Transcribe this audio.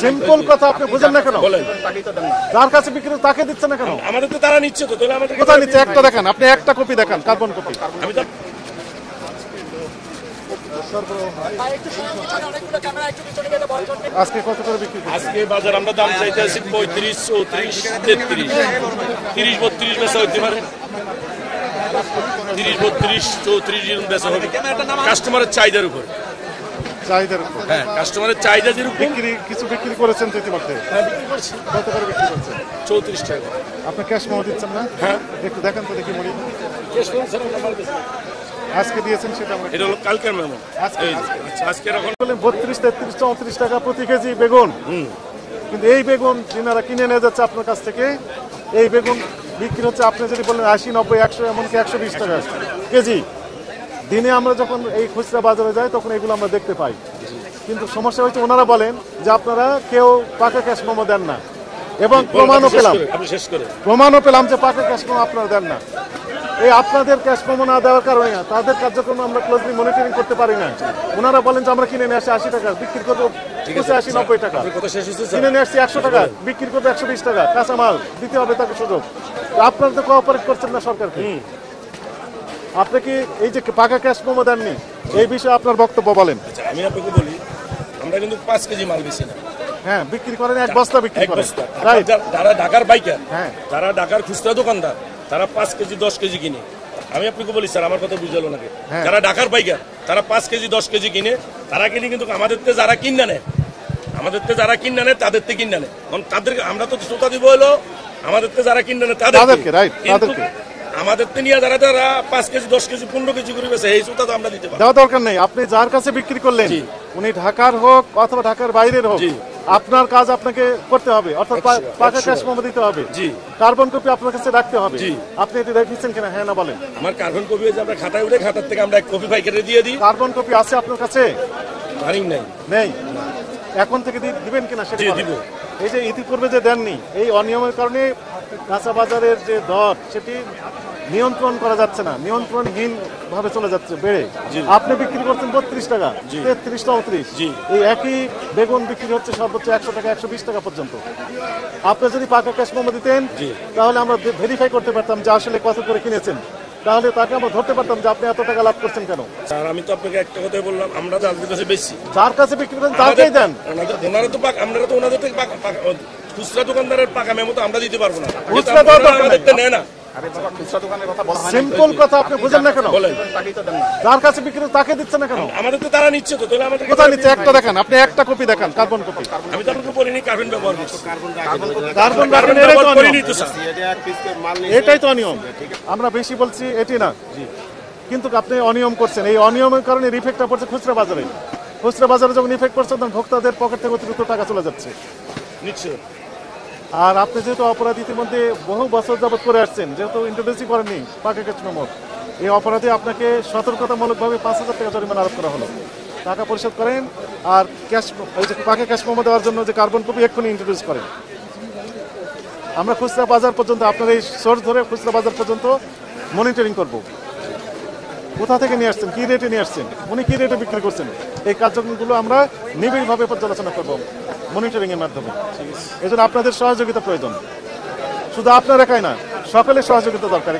Simple কথা আপনি বুঝেন না কেন? যার কাছে বিক্রি তাকে দিচ্ছে না কেন? আমাদের তো তারা নিচ্ছে তো, তাহলে আমাদের কোথায় নিচ্ছে? একটা দেখান, আপনি একটা কপি দেখান, কার্বন কপি। আমি তো আজকে কত করে বিক্রি করছেন? আজকে বাজার আমরা দাম চাইতে আছি 35, 34, 33, 30, 32 বেচা হইতে পারে, 30, 32, 34 এরকম বেচা হবে কাস্টমারের চাহিদার উপর। চাহিদার উপর। হ্যাঁ, কাস্টমারের চাহিদা যেরকম। কিছু বিক্রি করেছেন তো ইতিমধ্যে? হ্যাঁ, বিক্রি করছি। কত করে বিক্রি করছেন? 34 টাকা। আপনি ক্যাশ মেমো দিচ্ছেন না? হ্যাঁ, একটু দেখান তো দেখি মুড়ি। ক্যাশ মেমো স্যার আমরা মাল বেচি। আজকে দিয়েছেন সেটা আমরা। এটা হলো কালকের মেমো। আজকে আজকে এখন বলেন 32, 33, 34 টাকা প্রতি কেজি বেগুন। কিন্তু এই বেগুন যিনারা কিনে নিয়ে যাচ্ছে আপনার কাছ থেকে, এই বেগুন বিক্রি হচ্ছে আপনি যদি বলেন 80, 90, 100, এমনকি 120 টাকা কেজি। দিনে আমরা যখন এই খুচরা বাজারে যাই তখন এগুলো আমরা দেখতে পাই। কিন্তু সমস্যা হচ্ছে ওনারা বলেন যে আপনারা কেউ পাকা ক্যাশ মেমো দেন না, এবং প্রমাণও পেলাম যে পাকা ক্যাশ মেমো আপনারা দেন না। এই আপনাদের ক্যাশ মেমো না দেওয়ার কারণে তাদের কার্যক্রম আমরা ক্লোজলি মনিটরিং করতে পারি না। ওনারা বলেন যে আমরা কিনে নিয়ে আসি 80 টাকা, বিক্রি করবো 80, 90 টাকা। কিনে নিয়ে আসছি 100 টাকা, বিক্রি করবো 120 টাকা। কাঁচামাল দিতে হবে তাকে সুযোগ। আপনারা তো কোঅপারেট করছেন না সরকারকে। আপনি কি এই যে পাকা ক্যাশ মেমো দেননি, এই বিষয়ে আপনার বক্তব্য বলেন। আচ্ছা, আমি আপনাকে বলি, আমরা কিন্তু 5 কেজি মাল বেশি না। হ্যাঁ, বিক্রি করেন এক বস্তা বিক্রি করেন। রাইট। যারা ঢাকার বাইকার, হ্যাঁ, যারা ঢাকার খুচরা দোকানদার, তারা 5 কেজি 10 কেজি কিনে। আমি আপনাকে বলি স্যার, আমার কথা বুঝলো নাকি? যারা ঢাকার বাইকার তারা 5 কেজি 10 কেজি কিনে, তারা কিনে কিন্তু আমাদের থেকে যারা কিনে নেয়, তাদের থেকে কিনে নেয়। তাদেরকে আমরা তো শ্রোতা দিব হলো আমাদের থেকে যারা কিনে নেয় তাদেরকে, রাইট। আমাদের থেকে নিয়ে যারা 5 কেজি 10 কেজি 15 কেজি করে বেছে, এই শ্রোতা তো আমরা দিতে পারি। দেওয়া দরকার নেই। আপনি যার কাছে বিক্রি করলেন, উনি ঢাকার হোক অথবা ঢাকার বাইরের হোক, আপনার কাজ আপনাকে করতে হবে, অর্থাৎ পাকা ক্যাশ মেমো দিতে হবে। কার্বন কপি আপনার কাছে রাখতে হবে। আপনি এটি রেখেছেন কিনা? হ্যাঁ না বলেন। আমার কার্বন কপি হয়েছে, আমরা খাতায় উঠে খাতার থেকে আমরা এক কপি পাইকারি দিয়ে দিই। কার্বন কপি আছে আপনার কাছে? নেই। এখন থেকে দিবেন কিনা সেটা দিব। এই যে ইতিপূর্বে যে দেননি, এই অনিয়মের কারণে কাঁচা বাজারের যে দর সেটি নিয়ন্ত্রণ করা যাচ্ছে না, নিয়ন্ত্রণহীন ভাবে চলে যাচ্ছে বেড়ে। আপনি বিক্রি করছেন 32 টাকা, 33, 34। এই একই বেগুন বিক্রি হচ্ছে সর্বোচ্চ 100 টাকা, 120 টাকা পর্যন্ত। আপনি যদি পাকা ক্যাশ মেমো দিতেন তাহলে আমরা ভেরিফাই করতে পারতাম যে আসলে কত করে কিনেছেন। তাহলে তাকে আমরা ধরতে পারতাম যে আপনি এত টাকা লাভ করছেন কেন। স্যার, আমি তো আপনাকে একটা কথাই বললাম, আমরা যাদের কাছে বেশি, যার কাছে বিক্রি করেন তাকেই দেন। ওনারা তো আমরা তো ওনাদের থেকে খুচরা দোকানদারের পাকা মেমো তো আমরা দিতে পারবো না। খুচরা দোকানদার নেয় না। সিম্পল কথা আপনি বুঝেন না কেন? যার কাছে বিক্রি তাকে দিচ্ছে না কেন? আমাদের তো তারা নিচ্ছে তো, তাহলে আমাদের কোথায় নিচ্ছে? একটা দেখান, আপনি একটা কপি দেখান, কার্বন কপি। আমি তো আপনাকে বলিনি কার্বন ব্যবহার করছি। কার্বন এটাই তো অনিয়ম। আমরা বেশি বলছি এটি না, কিন্তু আপনি অনিয়ম করছেন। এই অনিয়মের কারণে ইফেক্টটা পড়ছে খুচরা বাজারে। খুচরা বাজারে যখন ইফেক্ট পড়ছে তখন ভোক্তাদের পকেট থেকে অতিরিক্ত টাকা চলে যাচ্ছে। নিশ্চয়। আর আপনি যেহেতু অপরাধী ইতিমধ্যে বহু বছর যাবত করে আসছেন, যেহেতু ইন্ট্রোডিউসই করেননি পাকা ক্যাশ মেমো, এই অপরাধে আপনাকে সতর্কতামূলকভাবে 5,000 টাকা জরিমানা আরোপ করা হলো। টাকা পরিশোধ করেন আর ক্যাশ, ওই যে পাকা ক্যাশ মেমো দেওয়ার জন্য যে কার্বন কপি এক্ষুনি ইন্ট্রোডিউস করেন। আমরা খুচরা বাজার পর্যন্ত, আপনার এই সোর্স ধরে খুচরা বাজার পর্যন্ত মনিটরিং করব। কোথা থেকে নিয়ে আসছেন, কি রেটে নিয়ে আসছেন, উনি কি রেটে বিক্রি করছেন, এই কার্যক্রমগুলো আমরা নিবিড়ভাবে পর্যালোচনা করব মনিটরিং এর মাধ্যমে। এই জন্য আপনাদের সহযোগিতা প্রয়োজন। শুধু আপনার একাই না, সকলের সহযোগিতা দরকার।